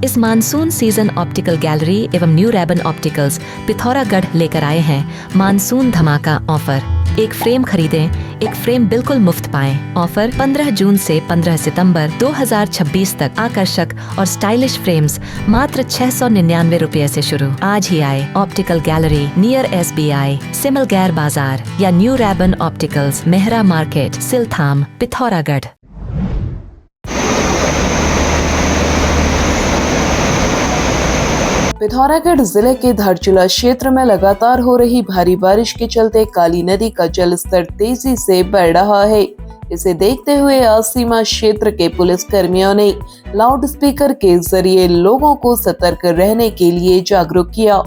इस monsoon season optical gallery एवं new Rayban opticals Pithoragarh लेकर आए हैं मानसून धमाका ऑफर। एक फ्रेम खरीदें, एक फ्रेम बिल्कुल मुफ्त पाएं। ऑफर 15 जून से 15 सितंबर 2026 तक। आकर्षक और स्टाइलिश फ्रेम्स मात्र 699 रुपए से शुरू। आज ही आए optical gallery near SBI, Simalgair बाजार या new Rayban opticals, Mehra market, Siltham, Pithoragarh. Pithoragarh जिले के धारचूला क्षेत्र में लगातार हो रही भारी बारिश के चलते काली नदी का जलस्तर तेजी से बढ़ रहा है। इसे देखते हुए आज सीमा क्षेत्र के पुलिस कर्मियों ने लाउड स्पीकर के जरिए लोगों को सतर्क रहने के लिए जागरूक किया।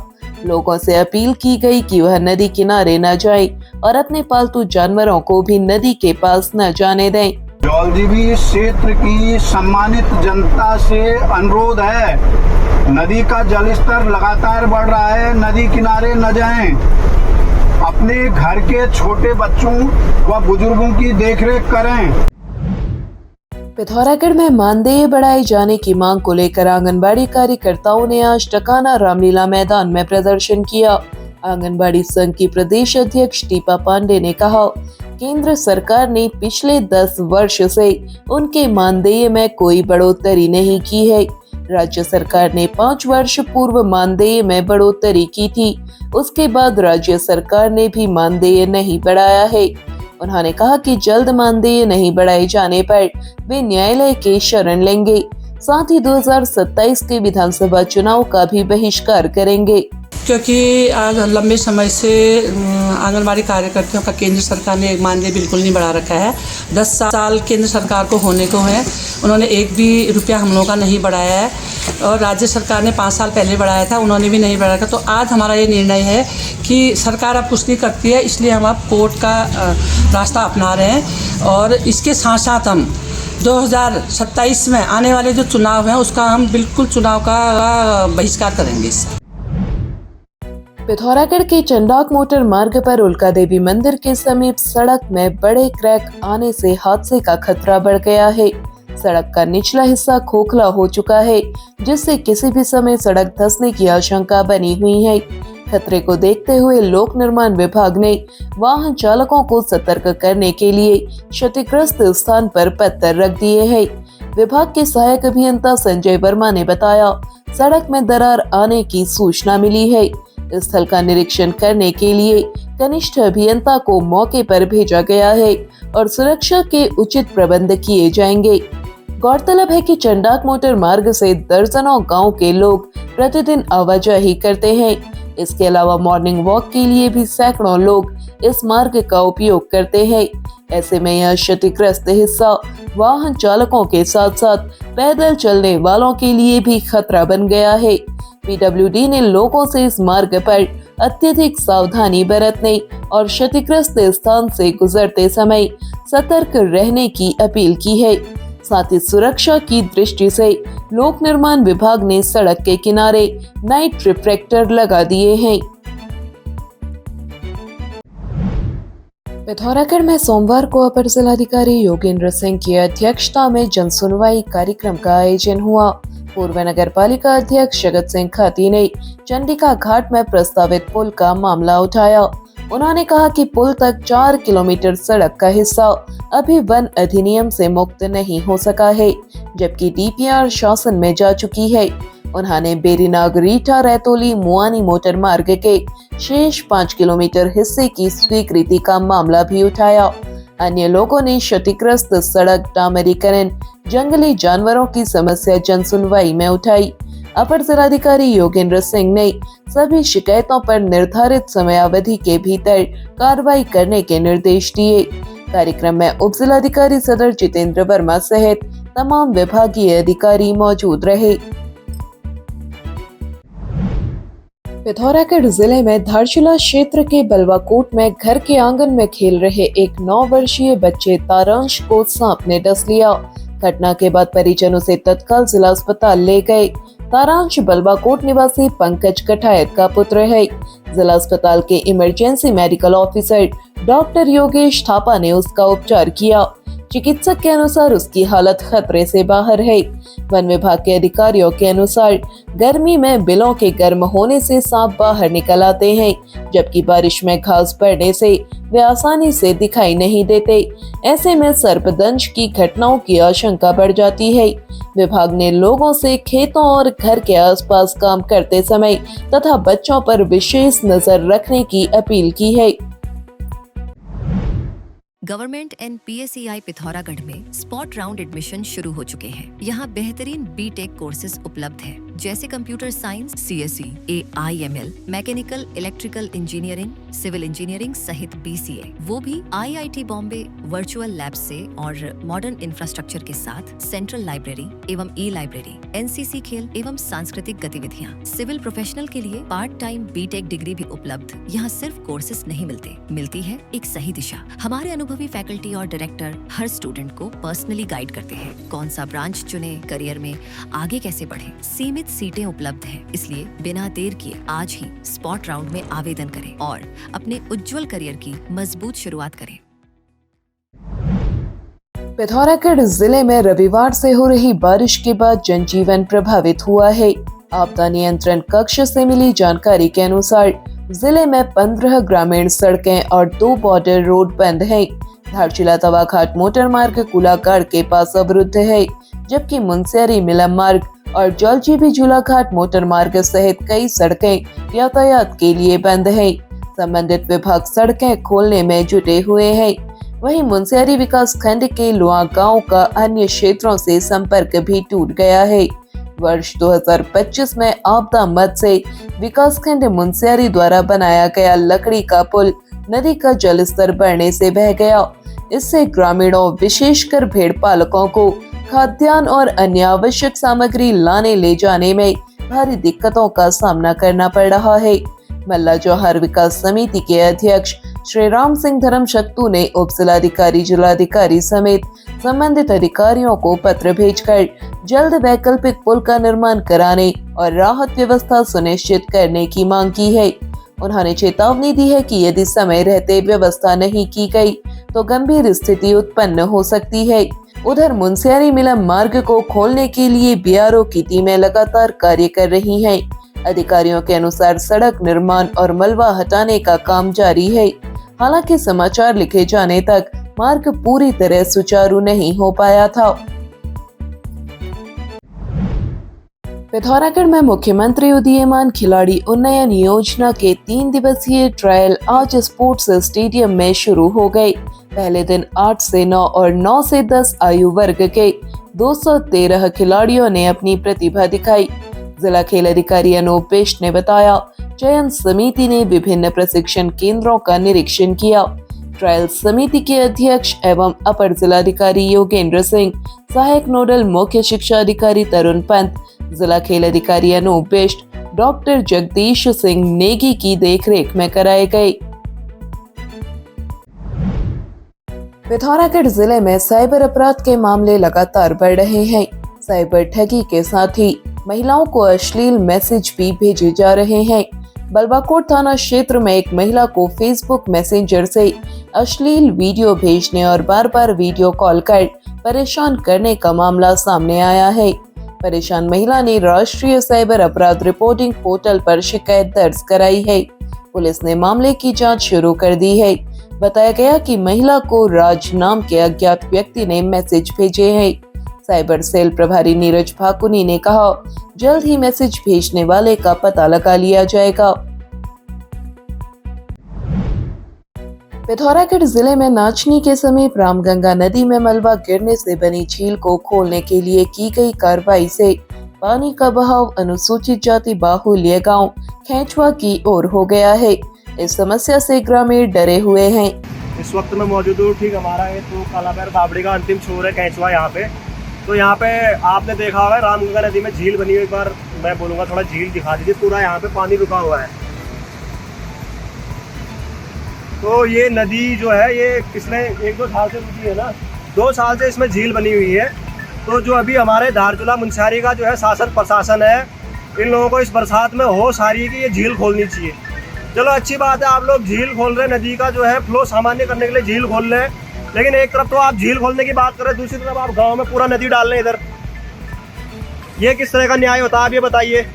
लोगों से अपील की गई कि वह नदी किनारे न जाएं और अपने पालतू जानवरों को भी नदी के पास न जाने दें। जौलजीबी क्षेत्र की सम्मानित जनता से अनुरोध है, नदी का जलस्तर लगातार बढ़ रहा है, नदी किनारे न जाएं। अपने घर के छोटे बच्चों व बुजुर्गों की देखरेख करें। पिथौरागढ़ में मानदेय बढ़ाए जाने की मांग को लेकर आंगनबाड़ी कार्यकर्ताओं ने आज टकाना रामलीला मैदान में प्रदर्शन किया। आंगनबाड़ी संघ की प्रदेश अध्यक्ष टीपा पांडे ने कहा, केंद्र सरकार ने पिछले 10 वर्ष से उनके मानदेय में कोई बढ़ोतरी नहीं की है। राज्य सरकार ने 5 वर्ष पूर्व मानदेय में बढ़ोतरी की थी, उसके बाद राज्य सरकार ने भी मानदेय नहीं बढ़ाया है। उन्होंने कहा कि जल्द मानदेय नहीं बढ़ाए जाने पर वे न्यायालय के शरण लेंगे, साथ ही 2027 के विधानसभा चुनाव का भी बहिष्कार करेंगे। क्योंकि आज लंबे समय से आंगनबाड़ी कार्यकर्ताओं का केंद्र सरकार ने मानदेय बिल्कुल नहीं बढ़ा रखा है। 10 साल केंद्र सरकार को होने को है, उन्होंने एक भी रुपया हम लोगों का नहीं बढ़ाया है और राज्य सरकार ने 5 साल पहले बढ़ाया था, उन्होंने भी नहीं बढ़ाया था। तो आज हमारा ये निर्णय है कि सरकार अब कुछ नहीं करती है, इसलिए हम अब कोर्ट का रास्ता अपना रहे हैं और इसके साथ साथ हम 2027 में आने वाले जो चुनाव हैं उसका हम बिल्कुल चुनाव का बहिष्कार करेंगे। पिथौरागढ़ के चंडाक मोटर मार्ग पर उल्का देवी मंदिर के समीप सड़क में बड़े क्रैक आने से हादसे का खतरा बढ़ गया है। सड़क का निचला हिस्सा खोखला हो चुका है, जिससे किसी भी समय सड़क धंसने की आशंका बनी हुई है। खतरे को देखते हुए लोक निर्माण विभाग ने वाहन चालकों को सतर्क करने के लिए क्षतिग्रस्त स्थान पर पत्थर रख दिए हैं। विभाग के सहायक अभियंता संजय वर्मा ने बताया, सड़क में दरार आने की सूचना मिली है। स्थल का निरीक्षण करने के लिए कनिष्ठ अभियंता को मौके पर भेजा गया है और सुरक्षा के उचित प्रबंध किए जाएंगे। गौरतलब है कि चंडाक मोटर मार्ग से दर्जनों गांव के लोग प्रतिदिन आवाजाही करते हैं। इसके अलावा मॉर्निंग वॉक के लिए भी सैकड़ों लोग इस मार्ग का उपयोग करते हैं। ऐसे में यह क्षतिग्रस्त हिस्सा वाहन चालकों के साथ साथ पैदल चलने वालों के लिए भी खतरा बन गया है। PWD ने लोगों से इस मार्ग पर अत्यधिक सावधानी बरतने और क्षतिग्रस्त स्थान से गुजरते समय सतर्क रहने की अपील की है। साथ ही सुरक्षा की दृष्टि से लोक निर्माण विभाग ने सड़क के किनारे नाइट रिफ्लेक्टर लगा दिए हैं। पिथौरागढ़ में सोमवार को अपर जिलाधिकारी योगेंद्र सिंह की अध्यक्षता में जन सुनवाई कार्यक्रम का आयोजन हुआ। पूर्व नगर पालिका अध्यक्ष जगत सिंह खाती ने चंडिका घाट में प्रस्तावित पुल का मामला उठाया। उन्होंने कहा कि पुल तक 4 किलोमीटर सड़क का हिस्सा अभी वन अधिनियम से मुक्त नहीं हो सका है, जबकि DPR शासन में जा चुकी है। उन्होंने बेरीनाग रीठा रैतोली मुआनी मोटर मार्ग के शेष 5 किलोमीटर हिस्से की स्वीकृति का मामला भी उठाया। अन्य लोगों ने क्षतिग्रस्त सड़क, डामरीकरण, जंगली जानवरों की समस्या जन सुनवाई में उठाई। अपर जिलाधिकारी योगेंद्र सिंह ने सभी शिकायतों पर निर्धारित समयावधि के भीतर कार्रवाई करने के निर्देश दिए। कार्यक्रम में उप जिलाधिकारी सदर जितेंद्र वर्मा सहित तमाम विभागीय अधिकारी मौजूद रहे। पिथौरागढ़ जिले में धारचूला क्षेत्र के बलवाकोट में घर के आंगन में खेल रहे एक 9 वर्षीय बच्चे तारांश को सांप ने डस लिया। घटना के बाद परिजन उसे तत्काल जिला अस्पताल ले गए। तारांश बलवाकोट निवासी पंकज कठायत का पुत्र है। जिला अस्पताल के emergency medical officer doctor Yogesh Thapa ने उसका उपचार किया। चिकित्सक के अनुसार उसकी हालत खतरे से बाहर है। वन विभाग के अधिकारियों के अनुसार गर्मी में बिलों के गर्म होने से सांप बाहर निकल आते हैं, जबकि बारिश में घास पड़ने से वे आसानी से दिखाई नहीं देते। ऐसे में सर्पदंश की घटनाओं की आशंका बढ़ जाती है। विभाग ने लोगों से खेतों और घर के आसपास काम करते समय तथा बच्चों पर विशेष नजर रखने की अपील की है। गवर्नमेंट एंड PSEI पिथौरागढ़ में स्पॉट राउंड एडमिशन शुरू हो चुके हैं। यहाँ बेहतरीन BTech कोर्सेज उपलब्ध हैं, जैसे computer science, CSE, AIML, mechanical electrical engineering, civil engineering सहित BCA, वो भी IIT बॉम्बे वर्चुअल लैब से और मॉडर्न इंफ्रास्ट्रक्चर के साथ सेंट्रल लाइब्रेरी एवं E-लाइब्रेरी, NCC खेल एवं सांस्कृतिक गतिविधियाँ। सिविल प्रोफेशनल के लिए पार्ट टाइम BTech डिग्री भी उपलब्ध। यहाँ सिर्फ कोर्सेज नहीं मिलती है एक सही दिशा। हमारे अनुभवी फैकल्टी और डायरेक्टर हर स्टूडेंट को पर्सनली गाइड करते हैं, कौन सा ब्रांच चुने, करियर में आगे कैसे बढ़े। सीमित सीटें उपलब्ध हैं, इसलिए बिना देर किए आज ही स्पॉट राउंड में आवेदन करें और अपने उज्जवल करियर की मजबूत शुरुआत करें। पिथौरागढ़ जिले में रविवार से हो रही बारिश के बाद जनजीवन प्रभावित हुआ है। आपदा नियंत्रण कक्ष से मिली जानकारी के अनुसार जिले में 15 ग्रामीण सड़कें और 2 बॉर्डर रोड बंद हैं। धारचूला तवाघाट मोटर मार्ग कुलागढ़ के पास अवरुद्ध है, जबकि मुनस्यारी मिलम मार्ग और जलजीबी झूला घाट मोटर मार्ग सहित कई सड़कें यातायात के लिए बंद हैं। संबंधित विभाग सड़कें खोलने में जुटे हुए हैं। वहीं मुनस्यारी विकास खंड के लुआ गांव का अन्य क्षेत्रों से संपर्क भी टूट गया है। वर्ष 2025 में आपदा मद से विकासखंड मुनस्यारी द्वारा बनाया गया लकड़ी का पुल नदी का जलस्तर बढ़ने से बह गया। इससे ग्रामीणों विशेषकर भेड़ पालकों को खाद्यान्न और अन्य आवश्यक सामग्री लाने ले जाने में भारी दिक्कतों का सामना करना पड़ रहा है। मल्ला जौहर विकास समिति के अध्यक्ष श्री राम सिंह धर्मशक्तू ने उप जिलाधिकारी, जिलाधिकारी समेत संबंधित अधिकारियों को पत्र भेजकर जल्द वैकल्पिक पुल का निर्माण कराने और राहत व्यवस्था सुनिश्चित करने की मांग की है। उन्होंने चेतावनी दी है कि यदि समय रहते व्यवस्था नहीं की गई तो गंभीर स्थिति उत्पन्न हो सकती है। उधर मुनस्यारी मिलम मार्ग को खोलने के लिए BRO की टीमें लगातार कार्य कर रही हैं। अधिकारियों के अनुसार सड़क निर्माण और मलबा हटाने का काम जारी है। हालांकि समाचार लिखे जाने तक मार्ग पूरी तरह सुचारू नहीं हो पाया था। पिथौरागढ़ में मुख्यमंत्री उदीयमान खिलाड़ी उन्नयन योजना के 3 दिवसीय ट्रायल आज स्पोर्ट्स स्टेडियम में शुरू हो गए। पहले दिन 8 से 9 और 9 से 10 आयु वर्ग के 213 खिलाड़ियों ने अपनी प्रतिभा दिखाई। जिला खेल अधिकारी अनूप बिष्ट ने बताया, चयन समिति ने विभिन्न प्रशिक्षण केंद्रों का निरीक्षण किया। ट्रायल समिति के अध्यक्ष एवं अपर जिलाधिकारी योगेंद्र सिंह, सहायक नोडल मुख्य शिक्षा अधिकारी तरुण पंत, जिला खेल अधिकारी अनूप बिष्ट, डॉक्टर जगदीश सिंह नेगी की देखरेख में कराए गए। पिथौरागढ़ जिले में साइबर अपराध के मामले लगातार बढ़ रहे हैं। साइबर ठगी के साथ ही महिलाओं को अश्लील मैसेज भी भेजे जा रहे हैं। बलवाकोट थाना क्षेत्र में एक महिला को फेसबुक मैसेंजर से अश्लील वीडियो भेजने और बार बार वीडियो कॉल कर परेशान करने का मामला सामने आया है। परेशान महिला ने राष्ट्रीय साइबर अपराध रिपोर्टिंग पोर्टल पर शिकायत दर्ज कराई है। पुलिस ने मामले की जांच शुरू कर दी है। बताया गया कि महिला को राज नाम के अज्ञात व्यक्ति ने मैसेज भेजे हैं। साइबर सेल प्रभारी नीरज भाकुनी ने कहा, जल्द ही मैसेज भेजने वाले का पता लगा लिया जाएगा। पिथौरागढ़ जिले में नाचनी के समीप रामगंगा नदी में मलबा गिरने से बनी झील को खोलने के लिए की गई कार्रवाई से पानी का बहाव अनुसूचित जाति बाहुल्य गांव खेचवा की ओर हो गया है। इस समस्या से ग्रामीण डरे हुए हैं। इस वक्त मैं मौजूद हूँ, ठीक हमारा ये तो कालापैर बाबड़ी का अंतिम छोर है खेचवा। यहाँ पे तो यहाँ पे आपने देखा होगा रामगंगा नदी में झील बनी हुई। एक बार मैं बोलूँगा थोड़ा झील दिखा दीजिए। पूरा यहाँ पे पानी रुका हुआ है। तो ये नदी जो है ये पिछले 1-2 साल से रुकी है ना, 2 साल से इसमें झील बनी हुई है। तो जो अभी हमारे धारचूला मुनस्यारी का जो है शासन प्रशासन है, इन लोगों को इस बरसात में होश आ रही है कि ये झील खोलनी चाहिए। चलो अच्छी बात है, आप लोग झील खोल रहे हैं, नदी का जो है फ्लो सामान्य करने के लिए झील खोल रहे हैं। लेकिन एक तरफ तो आप झील खोलने की बात कर रहे हैं, दूसरी तरफ आप गांव में पूरा नदी डाल रहे हैं इधर। ये किस तरह का न्याय होता है आप ये बताइए।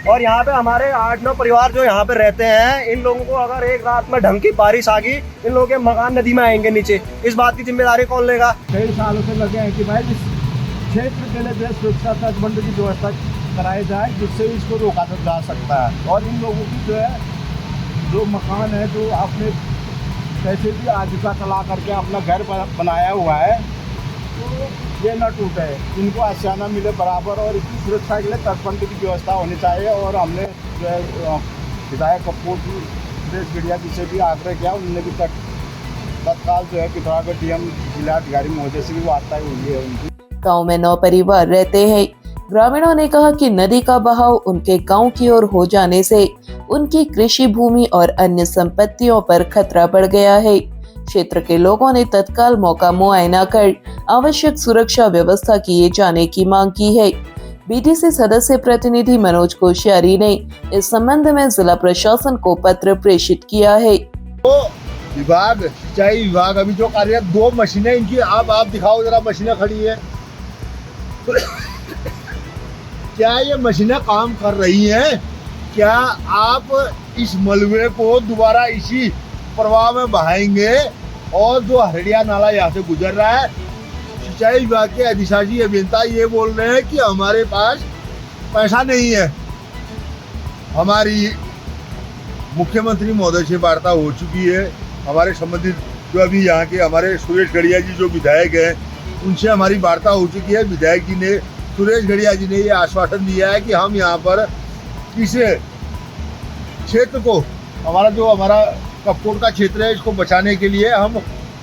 और यहाँ पे हमारे 8-9 परिवार जो यहाँ पे रहते हैं, इन लोगों को अगर एक रात में ढंग की बारिश आ गई, इन लोगों के मकान नदी में आएंगे नीचे। इस बात की जिम्मेदारी कौन लेगा? कई सालों से लगे हैं कि भाई इस क्षेत्र के लिए जो है सुरक्षा तटबंध की व्यवस्था कराई जाए, जिससे इसको रोका जा सकता है। और इन लोगों की जो है जो मकान है, जो आपने कैसे भी आजीविका चला करके अपना घर बनाया हुआ है, तो ये न टूटे, इनको आशियाना मिले बराबर। और इसकी सुरक्षा के लिए तटबंध की व्यवस्था होनी चाहिए। और हमने जो है विधायक कपूर जी, सुरेश गढ़िया जी से भी आग्रह किया, उन्होंने भी तत्काल जो है पिथौरागढ़ डीएम जिलाधिकारी महोदय से भी वार्ता हुई है उनकी। गांव में 9 परिवार रहते हैं। ग्रामीणों ने कहा कि नदी का बहाव उनके गांव की ओर हो जाने से उनकी कृषि भूमि और अन्य संपत्तियों पर खतरा बढ़ गया है। क्षेत्र के लोगों ने तत्काल मौका मुआयना कर आवश्यक सुरक्षा व्यवस्था किए जाने की मांग की है। बीडीसी सदस्य प्रतिनिधि मनोज कोश्यारी ने इस संबंध में जिला प्रशासन को पत्र प्रेषित किया है। तो विभाग, सिंचाई विभाग अभी जो कार्यरत 2 मशीनें इनकी, आप दिखाओ जरा, मशीनें खड़ी है। क्या ये मशीनें काम कर रही हैं? क्या आप इस मलबे को दोबारा इसी प्रवाह में बहाएंगे? और जो हरडिया नाला यहाँ से गुजर रहा है, सिंचाई विभाग के अधिशासी अभियंता ये बोल रहे हैं कि हमारे पास पैसा नहीं है। हमारी मुख्यमंत्री महोदय से वार्ता हो चुकी है। हमारे संबंधित जो अभी यहाँ के हमारे सुरेश गढ़िया जी जो विधायक हैं, उनसे हमारी वार्ता हो चुकी है। विधायक जी ने, सुरेश गढ़िया जी ने ये आश्वासन दिया है कि हम यहाँ पर इस क्षेत्र को, हमारा कपकोट का क्षेत्र है, इसको बचाने के लिए हम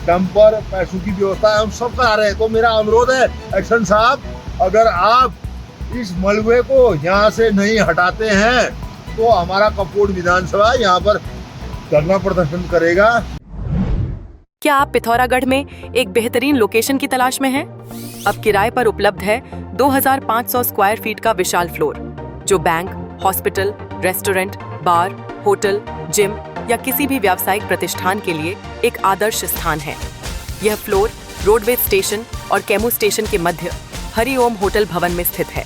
डंपर, पैसों की व्यवस्था हम सब करा रहे हैं। तो मेरा अनुरोध है एक्शन साहब, अगर आप इस मलबे को यहाँ से नहीं हटाते हैं तो हमारा कपकोट विधानसभा यहाँ पर धरना प्रदर्शन करेगा। क्या आप पिथौरागढ़ में एक बेहतरीन लोकेशन की तलाश में हैं? अब किराए पर उपलब्ध है 2500 स्क्वायर फीट का विशाल फ्लोर, जो बैंक, हॉस्पिटल, रेस्टोरेंट, बार, होटल, जिम या किसी भी व्यावसायिक प्रतिष्ठान के लिए एक आदर्श स्थान है। यह फ्लोर रोडवेज स्टेशन और कैमू स्टेशन के मध्य हरिओम होटल भवन में स्थित है।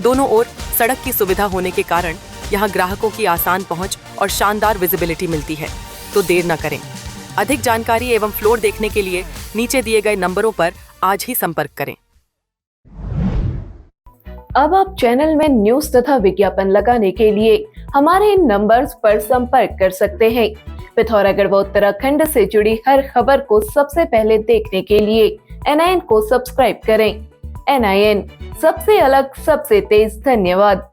दोनों ओर सड़क की सुविधा होने के कारण यहाँ ग्राहकों की आसान पहुँच और शानदार विजिबिलिटी मिलती है। तो देर न करें, अधिक जानकारी एवं फ्लोर देखने के लिए नीचे दिए गए नंबरों पर आज ही संपर्क करें। अब आप चैनल में न्यूज तथा विज्ञापन लगाने के लिए हमारे इन नंबर्स पर संपर्क कर सकते हैं। पिथौरागढ़ व उत्तराखंड से जुड़ी हर खबर को सबसे पहले देखने के लिए NIN को सब्सक्राइब करें। NIN, सबसे अलग, सबसे तेज। धन्यवाद।